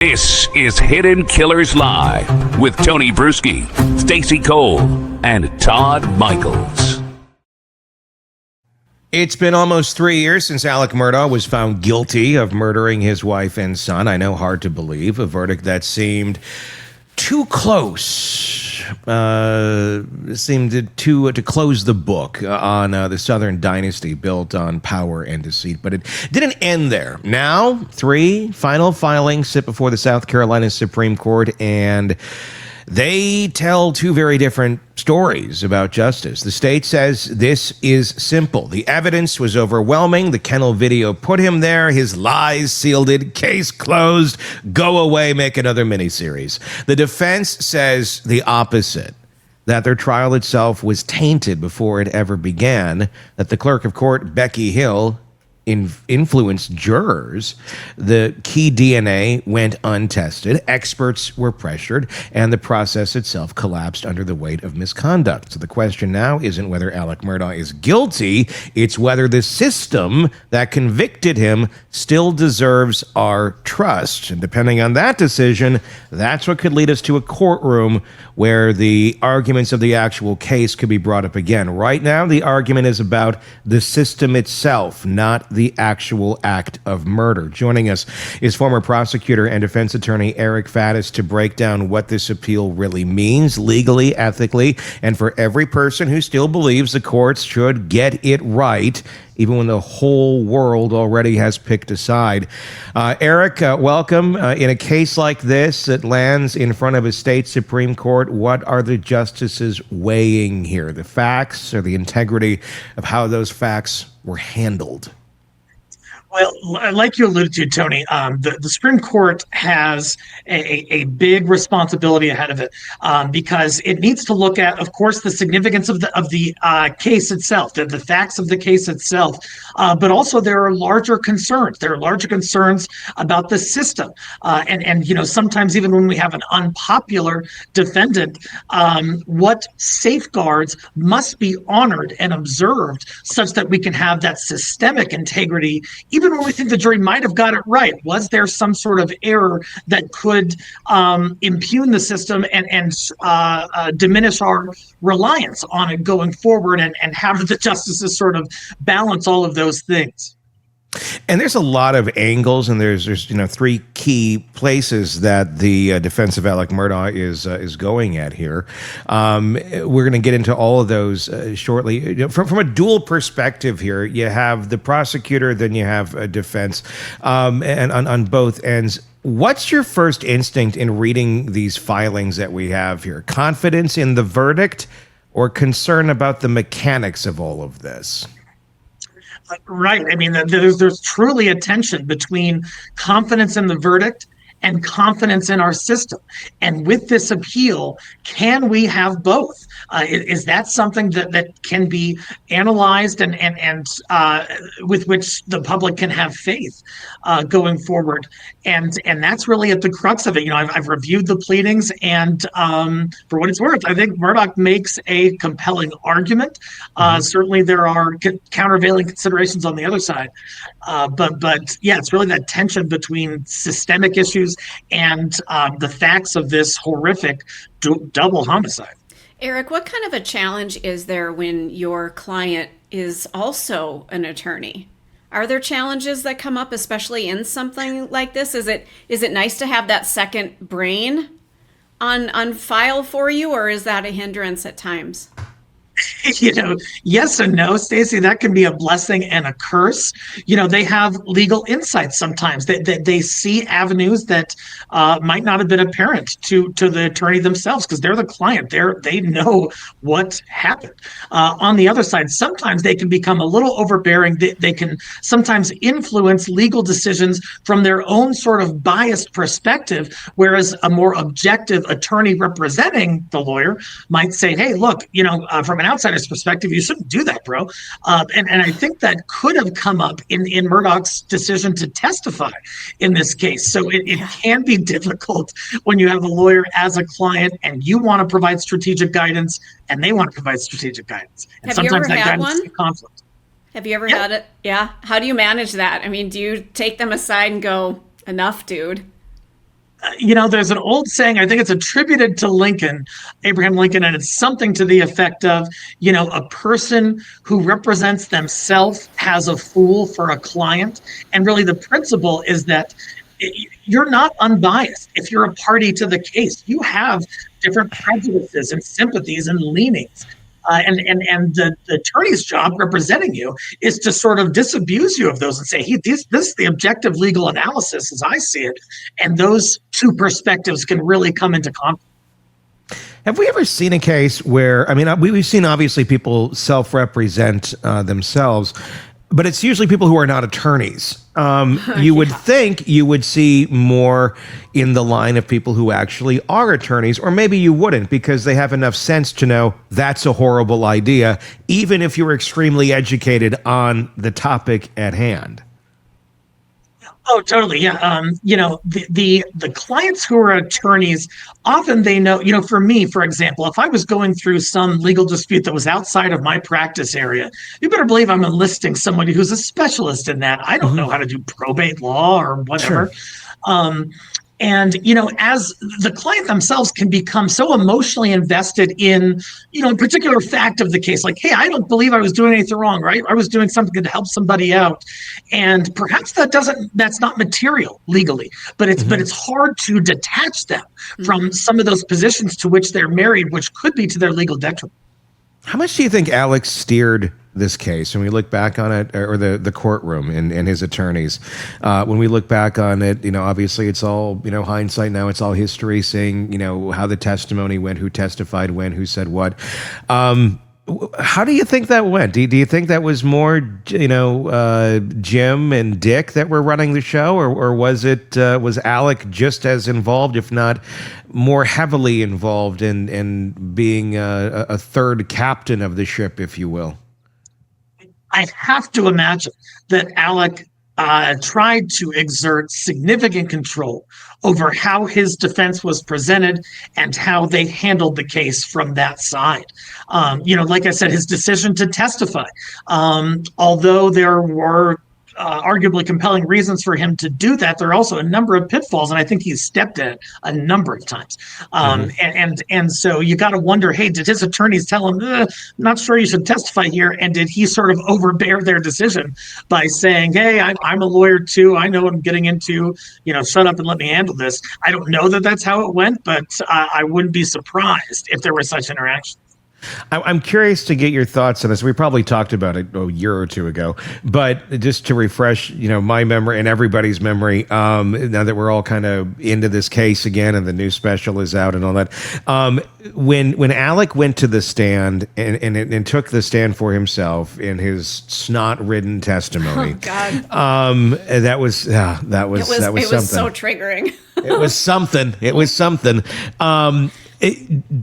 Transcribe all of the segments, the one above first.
This is Hidden Killers Live with Tony Brueski, Stacy Cole, and Todd Michaels. It's been almost 3 years since Alex Murdaugh was found guilty of murdering his wife and son. I know, hard to believe. A verdict that seemed too close. Seemed to close the book on the Southern dynasty built on power and deceit. But it didn't end there. Now, 3 final filings sit before the South Carolina Supreme Court, and they tell 2 very different stories about justice. The state says this is simple. The evidence was overwhelming. The kennel video put him there. His lies sealed it. Case closed. Go away. Make another miniseries. The defense says the opposite, that their trial itself was tainted before it ever began, that the clerk of court, Becky Hill, influenced jurors. The key DNA went untested. Experts were pressured, and the process itself collapsed under the weight of misconduct. So the question now isn't whether Alex Murdaugh is guilty, it's whether the system that convicted him still deserves our trust. And depending on that decision, that's what could lead us to a courtroom where the arguments of the actual case could be brought up again. Right now, the argument is about the system itself, not the actual act of murder. Joining us is former prosecutor and defense attorney Eric Faddis to break down what this appeal really means legally, ethically, and for every person who still believes the courts should get it right, even when the whole world already has picked a side. Eric, welcome. In a case like this that lands in front of a state Supreme Court, what are the justices weighing here? The facts or the integrity of how those facts were handled? Well, like you alluded to, Tony, the Supreme Court has a big responsibility ahead of it because it needs to look at, of course, the significance of the case itself, the facts of the case itself, but also there are larger concerns. There are larger concerns about the system, and sometimes even when we have an unpopular defendant, what safeguards must be honored and observed such that we can have that systemic integrity. Even when we think the jury might have got it right, was there some sort of error that could impugn the system and diminish our reliance on it going forward? And how do the justices sort of balance all of those things? And there's a lot of angles, and there's 3 key places that the defense of Alex Murdaugh is going at here. We're going to get into all of those shortly. From a dual perspective here, you have the prosecutor, then you have a defense, and on both ends. What's your first instinct in reading these filings that we have here? Confidence in the verdict or concern about the mechanics of all of this? Right. I mean, there's truly a tension between confidence in the verdict and confidence in our system. And with this appeal, can we have both? Is that something that can be analyzed and with which the public can have faith going forward? And that's really at the crux of it. I've reviewed the pleadings, and for what it's worth, I think Murdaugh makes a compelling argument. Certainly, there are countervailing considerations on the other side. But yeah, it's really that tension between systemic issues and the facts of this horrific double homicide. Eric, what kind of a challenge is there when your client is also an attorney? Are there challenges that come up, especially in something like this? Is it nice to have that second brain on file for you, or is that a hindrance at times? Yes and no, Stacy. That can be a blessing and a curse. They have legal insights sometimes. They see avenues that might not have been apparent to the attorney themselves because they're the client. They know what happened. On the other side, sometimes they can become a little overbearing. They can sometimes influence legal decisions from their own sort of biased perspective, whereas a more objective attorney representing the lawyer might say, hey, look, from an outsider's perspective, you shouldn't do that, bro. And I think that could have come up in Murdaugh's decision to testify in this case. So it can be difficult when you have a lawyer as a client and you want to provide strategic guidance and they want to provide strategic guidance. And have you ever had one? Is a conflict. Have you ever had it? Yeah. How do you manage that? I mean, do you take them aside and go, enough, dude? there's an old saying, I think it's attributed to Lincoln, Abraham Lincoln, and it's something to the effect of, a person who represents themselves has a fool for a client. And really the principle is that you're not unbiased. If you're a party to the case, you have different prejudices and sympathies and leanings. And the attorney's job representing you is to sort of disabuse you of those and say, this is the objective legal analysis as I see it. And those two perspectives can really come into conflict. Have we ever seen a case where, we've seen obviously people self-represent themselves, but it's usually people who are not attorneys. You would think you would see more in the line of people who actually are attorneys, or maybe you wouldn't because they have enough sense to know that's a horrible idea, even if you're extremely educated on the topic at hand. Oh, totally. Yeah. The clients who are attorneys, often they know, for me, for example, if I was going through some legal dispute that was outside of my practice area, you better believe I'm enlisting somebody who's a specialist in that. I don't know how to do probate law or whatever. Sure. And, as the client themselves can become so emotionally invested in, a particular fact of the case, like, hey, I don't believe I was doing anything wrong, right? I was doing something to help somebody out. And perhaps that's not material legally, but it's hard to detach them from some of those positions to which they're married, which could be to their legal detriment. How much do you think Alex steered this case when we look back on it, or the courtroom and his attorneys? When we look back on it, obviously it's all, hindsight now, it's all history, saying, how the testimony went, who testified when, who said what. How do you think that went? Do you think that was more, Jim and Dick that were running the show, or was Alec just as involved, if not more heavily involved in being a third captain of the ship, if you will? I have to imagine that Alec tried to exert significant control over how his defense was presented and how they handled the case from that side. Like I said, his decision to testify, although there were arguably compelling reasons for him to do that, there are also a number of pitfalls, and I think he's stepped in it a number of times. And so you got to wonder, hey, did his attorneys tell him, not sure you should testify here? And did he sort of overbear their decision by saying, hey, I'm a lawyer too, I know what I'm getting into, shut up and let me handle this? I don't know that that's how it went, but I wouldn't be surprised if there were such interactions. I'm curious to get your thoughts on this. We probably talked about it a year or two ago, but just to refresh, my memory and everybody's memory, now that we're all kind of into this case again and the new special is out and all that, when Alec went to the stand and took the stand for himself in his snot-ridden testimony, that was something. It was so triggering. It was something. It was something.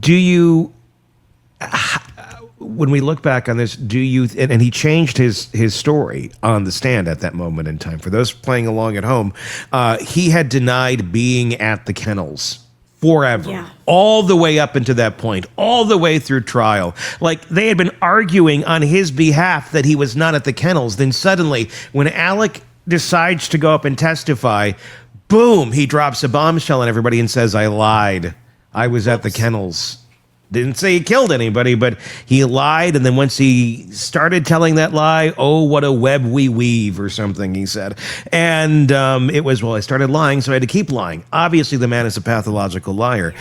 Do you? When we look back on this, do you, and he changed his story on the stand at that moment in time. For those playing along at home, he had denied being at the kennels forever, all the way up into that point, all the way through trial. Like they had been arguing on his behalf that he was not at the kennels. Then suddenly, when Alec decides to go up and testify, boom, he drops a bombshell on everybody and says, I lied. I was at the kennels. Didn't say he killed anybody, but he lied. And then once he started telling that lie, oh, what a web we weave or something, he said. And it was, I started lying, so I had to keep lying. Obviously, the man is a pathological liar.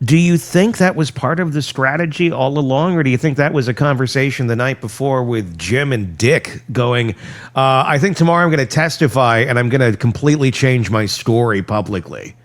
Do you think that was part of the strategy all along, or do you think that was a conversation the night before with Jim and Dick going, I think tomorrow I'm going to testify and I'm going to completely change my story publicly?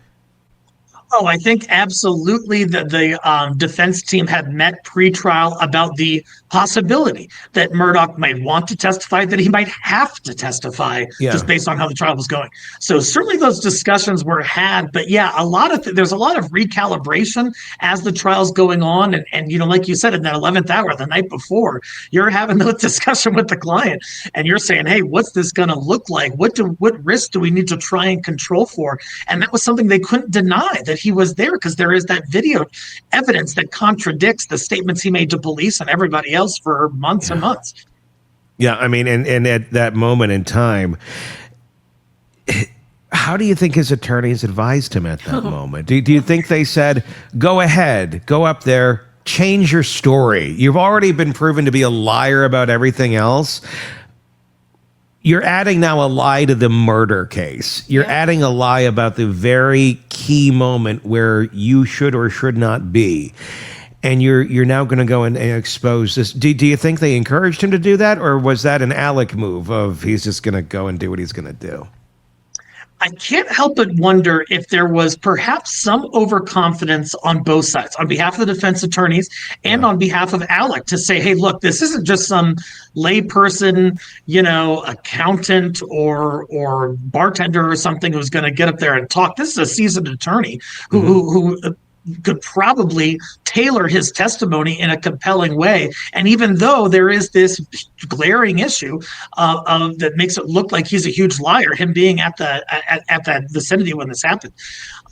Oh, I think absolutely that the defense team had met pre-trial about the possibility that Murdaugh might want to testify, that he might have to testify just based on how the trial was going. So certainly those discussions were had, but there's a lot of recalibration as the trial's going on. And like you said, in that 11th hour, the night before, you're having that discussion with the client and you're saying, hey, what's this going to look like? What risk do we need to try and control for? And that was something they couldn't deny, that he was there, because there is that video evidence that contradicts the statements he made to police and everybody else for months and months. Yeah, I mean, and at that moment in time, How do you think his attorneys advised him at that moment? Do you think they said, go ahead, go up there, change your story? You've already been proven to be a liar about everything else. You're adding now a lie to the murder case. You're adding a lie about the very key moment where you should or should not be. And you're now going to go and expose this. Do you think they encouraged him to do that? Or was that an Alec move of he's just going to go and do what he's going to do? I can't help but wonder if there was perhaps some overconfidence on both sides, on behalf of the defense attorneys and on behalf of Alec, to say, hey, look, this isn't just some layperson, accountant or bartender or something who's going to get up there and talk. This is a seasoned attorney who could probably tailor his testimony in a compelling way. And even though there is this glaring issue that makes it look like he's a huge liar, him being at the vicinity when this happened,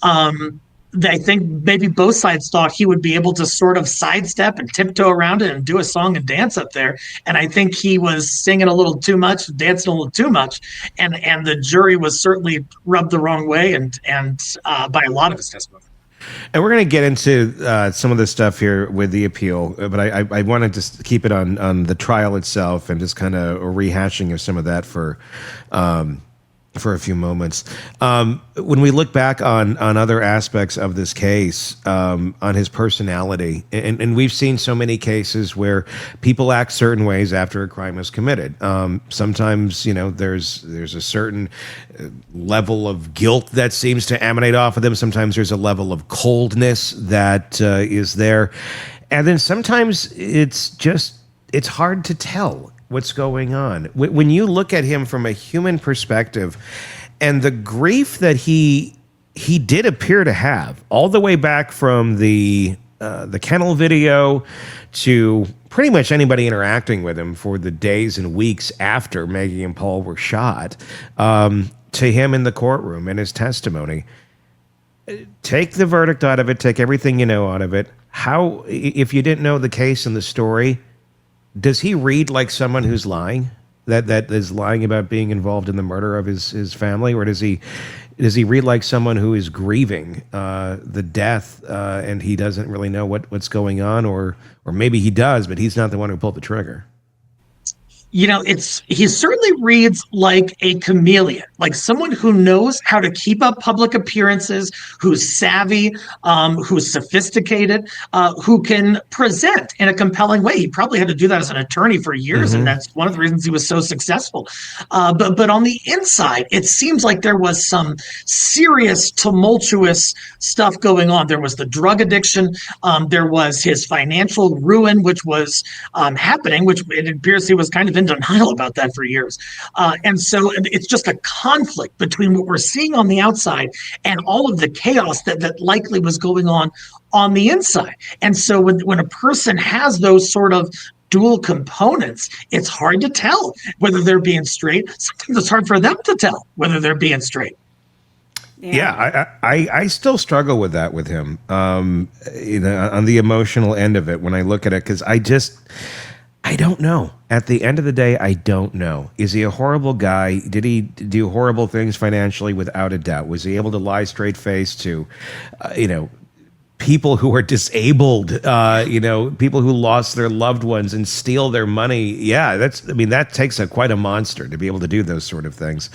I think maybe both sides thought he would be able to sort of sidestep and tiptoe around it and do a song and dance up there. And I think he was singing a little too much, dancing a little too much, and the jury was certainly rubbed the wrong way and by a lot of his testimony. And we're going to get into some of the stuff here with the appeal, but I want to just keep it on the trial itself and just kind of a rehashing of some of that for a few moments. When we look back on other aspects of this case, on his personality, and we've seen so many cases where people act certain ways after a crime is committed. Sometimes, there's a certain level of guilt that seems to emanate off of them. Sometimes there's a level of coldness that is there. And then sometimes it's hard to tell what's going on. When you look at him from a human perspective and the grief that he did appear to have all the way back from the kennel video to pretty much anybody interacting with him for the days and weeks after Maggie and Paul were shot, to him in the courtroom and his testimony. Take the verdict out of it, take everything you know out of it. How, if you didn't know the case and the story, does he read like someone who's lying, that is lying about being involved in the murder of his family, or does he read like someone who is grieving the death and he doesn't really know what's going on, or maybe he does, but he's not the one who pulled the trigger? He certainly reads like a chameleon, like someone who knows how to keep up public appearances, who's savvy, who's sophisticated, who can present in a compelling way. He probably had to do that as an attorney for years, and that's one of the reasons he was so successful. But on the inside, it seems like there was some serious, tumultuous stuff going on. There was the drug addiction. There was his financial ruin, which was happening, which it appears he was kind of in denial about that for years. And so it's just a conflict between what we're seeing on the outside and all of the chaos that likely was going on the inside. And so when a person has those sort of dual components, it's hard to tell whether they're being straight. Sometimes it's hard for them to tell whether they're being straight. Yeah, I still struggle with that with him, on the emotional end of it when I look at it, because I don't know. At the end of the day, I don't know. Is he a horrible guy? Did he do horrible things financially? Without a doubt. Was he able to lie straight face to, people who are disabled, people who lost their loved ones and steal their money? Yeah, that takes quite a monster to be able to do those sort of things.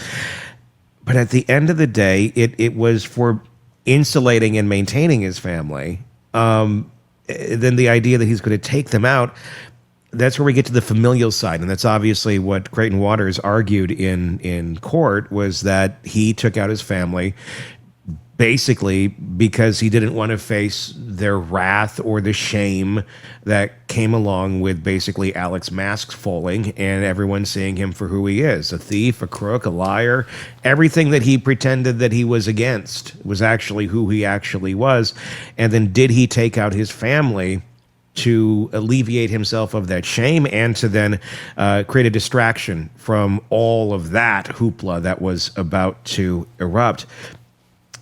But at the end of the day, it was for insulating and maintaining his family. Then the idea that he's going to take them out, that's where we get to the familial side. And that's obviously what Creighton Waters argued in court, was that he took out his family basically because he didn't want to face their wrath or the shame that came along with basically Alex's mask falling and everyone seeing him for who he is, a thief, a crook, a liar. Everything that he pretended that he was against was actually who he actually was. And then did he take out his family to alleviate himself of that shame and to then create a distraction from all of that hoopla that was about to erupt?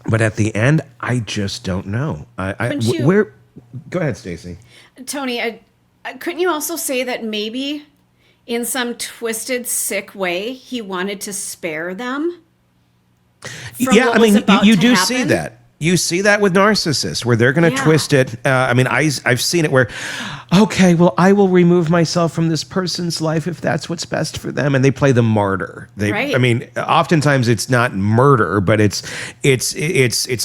But at the end, I just don't know. Go ahead, Stacy. Tony, couldn't you also say that maybe in some twisted, sick way, he wanted to spare them? Yeah, what I was mean, about you to do see happen? that. You see that with narcissists, where they're going to Yeah. twist it. I mean, I've seen it where, okay, well, I will remove myself from this person's life if that's what's best for them, and they play the martyr. Right. I mean, oftentimes it's not murder, but it's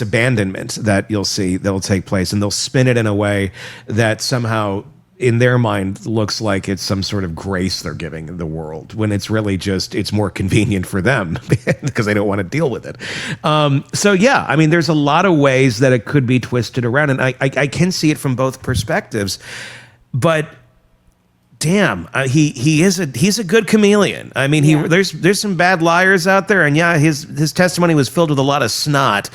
abandonment that you'll see that'll take place, and they'll spin it in a way that somehow, in their mind, looks like it's some sort of grace they're giving the world, when it's really just, it's more convenient for them because they don't want to deal with it. So yeah, I mean, there's a lot of ways that it could be twisted around, and I can see it from both perspectives, but damn, he's a good chameleon. I mean, Yeah. there's some bad liars out there, and yeah, his testimony was filled with a lot of snot,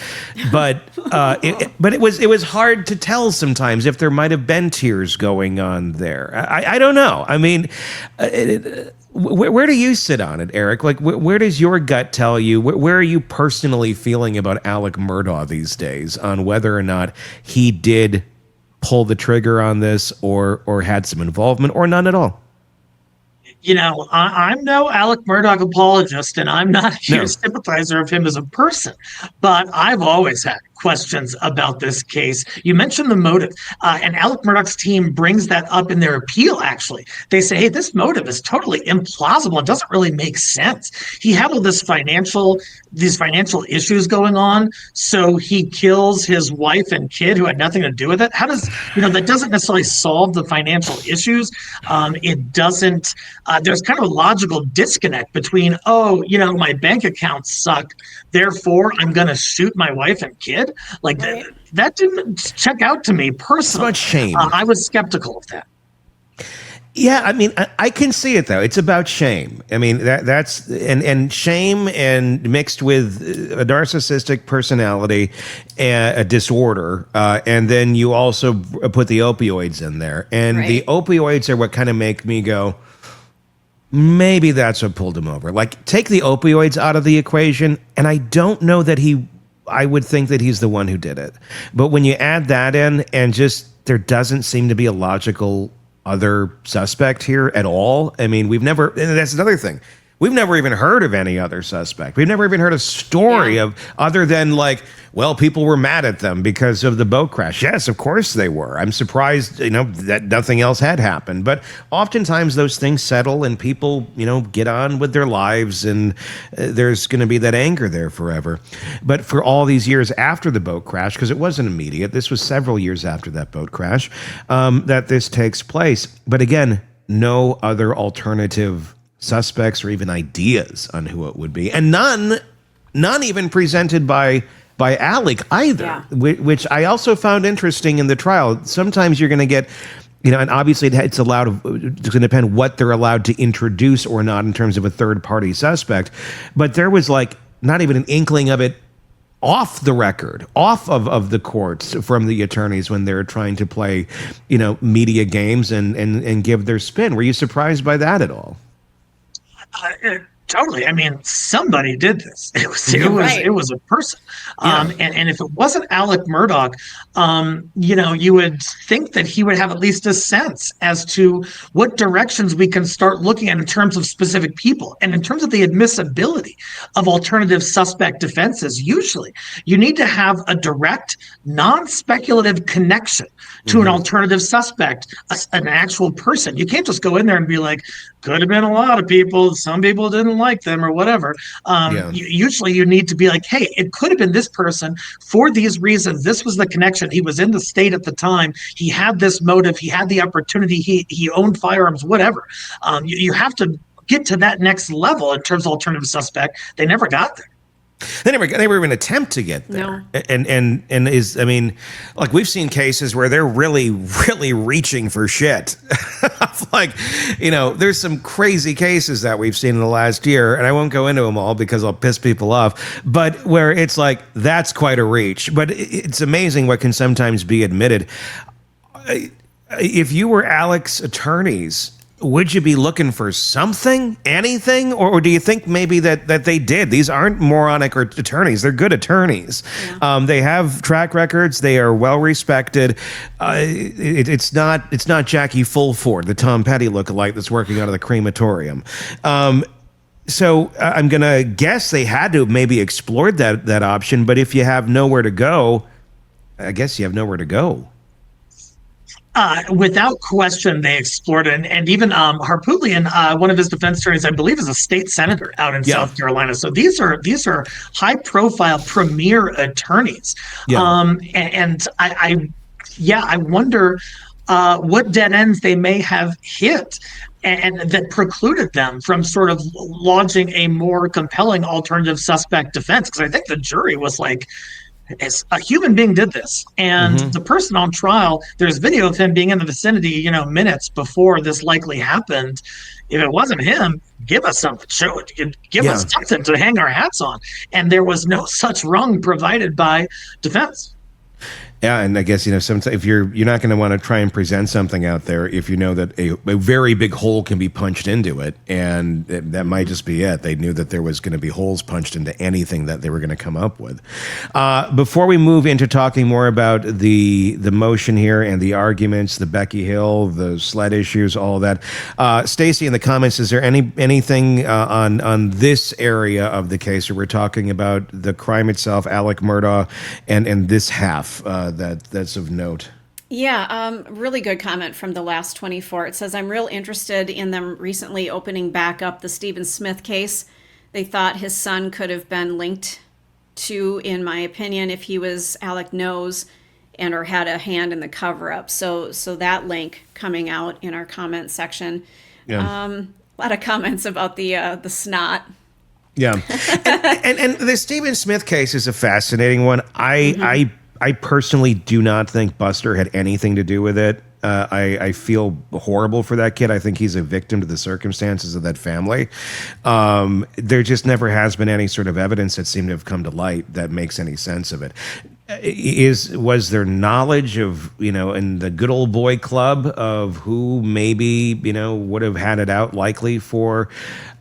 but it was hard to tell sometimes if there might have been tears going on there. I don't know. I mean, where do you sit on it, Eric? Like, where does your gut tell you? Where are you personally feeling about Alex Murdaugh these days on whether or not he did pull the trigger on this or had some involvement or none at all? You know, I'm no Alex Murdaugh apologist, and I'm not a huge sympathizer of him as a person, but I've always had questions about this case. You mentioned the motive, and Alex Murdaugh's team brings that up in their appeal, actually. They say, hey, this motive is totally implausible. It doesn't really make sense. He had all these financial issues going on, so he kills his wife and kid who had nothing to do with it. How does, that doesn't necessarily solve the financial issues. It doesn't, there's kind of a logical disconnect between, my bank accounts suck, therefore I'm going to shoot my wife and kid. Like, Right. that didn't check out to me personally. It's about shame. I was skeptical of that. Yeah, I mean, I can see it though. It's about shame. I mean, that's and shame and mixed with a narcissistic personality, a disorder, and then you also put the opioids in there, and the Right. opioids are what kind of make me go, maybe that's what pulled him over. Like, take the opioids out of the equation, and I don't know that I would think that he's the one who did it. But when you add that in, and just there doesn't seem to be a logical other suspect here at all. I mean, and that's another thing. We've never even heard of any other suspect. We've never even heard a story of other than like, well, people were mad at them because of the boat crash. Yes, of course they were. I'm surprised, that nothing else had happened. But oftentimes those things settle and people, get on with their lives, and there's going to be that anger there forever. But for all these years after the boat crash, because it wasn't immediate, this was several years after that boat crash, that this takes place. But again, no other alternative suspects or even ideas on who it would be, and none even presented by Alec either, which I also found interesting in the trial. Sometimes you're going to get, and obviously it's going to depend what they're allowed to introduce or not in terms of a third party suspect, but there was like not even an inkling of it off the record, off of the courts from the attorneys when they're trying to play, media games and give their spin. Were you surprised by that at all? Totally. I mean, somebody did this. It was a person. And if it wasn't Alex Murdaugh, you would think that he would have at least a sense as to what directions we can start looking at in terms of specific people. And in terms of the admissibility of alternative suspect defenses, usually you need to have a direct, non-speculative connection to an alternative suspect, an actual person. You can't just go in there and be like, could have been a lot of people, some people didn't like them or whatever. Usually you need to be like, hey, it could have been this person for these reasons. This was the connection. He was in the state at the time. He had this motive. He had the opportunity. He owned firearms, whatever. You have to get to that next level in terms of alternative suspect. They never got there. They never even attempt to get there. No. And like we've seen cases where they're really, really reaching for shit. Like, there's some crazy cases that we've seen in the last year, and I won't go into them all because I'll piss people off, but where it's like, that's quite a reach. But it's amazing what can sometimes be admitted. If you were Alex's attorneys, would you be looking for something, anything, or do you think maybe that they did? These aren't moronic attorneys; they're good attorneys. Yeah. They have track records. They are well respected. It's not Jackie Fulford, the Tom Petty lookalike that's working out of the crematorium. So I'm going to guess they had to have maybe explored that option, but if you have nowhere to go, I guess you have nowhere to go. Without question, they explored it. And even Harpootlian, one of his defense attorneys, I believe, is a state senator out in South Carolina. So these are high-profile premier attorneys. Yeah. And I wonder what dead ends they may have hit and that precluded them from sort of launching a more compelling alternative suspect defense. Because I think the jury was like, as a human being did this, and the person on trial, there's video of him being in the vicinity, minutes before this likely happened. If it wasn't him, give us something, show it, give us something to hang our hats on. And there was no such rung provided by defense. Yeah, and I guess sometimes if you're not going to want to try and present something out there if you know that a very big hole can be punched into it, and that might just be it. They knew that there was going to be holes punched into anything that they were going to come up with. Before we move into talking more about the motion here and the arguments, the Becky Hill, the sled issues, all of that, Stacy, in the comments, is there anything on this area of the case where we're talking about the crime itself, Alex Murdaugh, and this half? That's of note. Yeah, really good comment from the last 24. It says, I'm real interested in them recently opening back up the Stephen Smith case. They thought his son could have been linked to, in my opinion, if he was Alec knows or had a hand in the cover-up. So that link coming out in our comment section. Yeah. A lot of comments about the snot. Yeah. and the Stephen Smith case is a fascinating one. I personally do not think Buster had anything to do with it. I feel horrible for that kid. I think he's a victim to the circumstances of that family. There just never has been any sort of evidence that seemed to have come to light that makes any sense of it. Was there knowledge of, in the good old boy club of who maybe, would have had it out likely for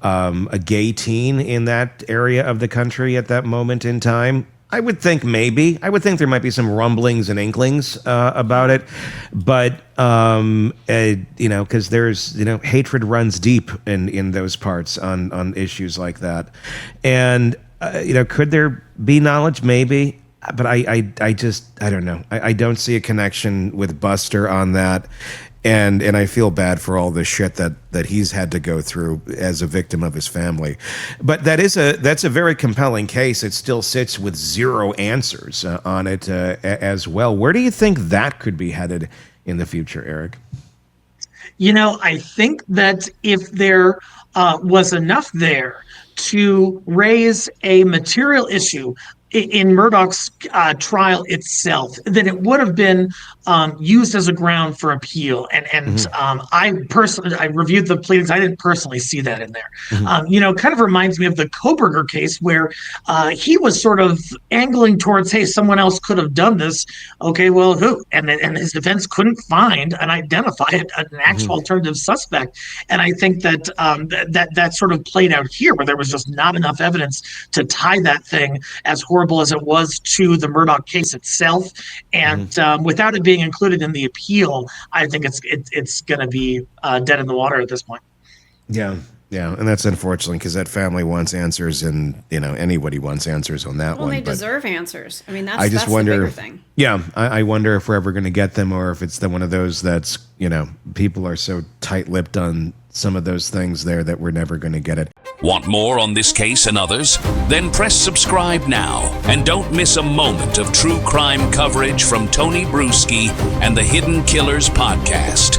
a gay teen in that area of the country at that moment in time? I would think maybe. I would think there might be some rumblings and inklings about it, but because there's hatred runs deep in those parts on issues like that, and could there be knowledge? Maybe, but I don't know. I don't see a connection with Buster on that. And I feel bad for all the shit that he's had to go through as a victim of his family. But that's a very compelling case. It still sits with zero answers on it as well. Where do you think that could be headed in the future, Eric? I think that if there was enough there to raise a material issue in Murdaugh's trial itself, then it would have been used as a ground for appeal. And I reviewed the pleadings. I didn't personally see that in there. Kind of reminds me of the Koberger case where he was sort of angling towards, hey, someone else could have done this. Okay, well, who? And his defense couldn't find and identify an actual alternative suspect. And I think that that sort of played out here, where there was just not enough evidence to tie that thing, as horrible as it was, to the Murdaugh case itself. And without it being included in the appeal, I think it's going to be dead in the water at this point. Yeah, and that's unfortunate because that family wants answers, and anybody wants answers on that one. Well, they deserve answers. I mean, I just that's wonder, the bigger thing. Yeah, I wonder if we're ever going to get them, or if it's one of those that's people are so tight-lipped on some of those things there that we're never going to get it. Want more on this case and others? Then press subscribe now and don't miss a moment of true crime coverage from Tony Brueski and the Hidden Killers podcast.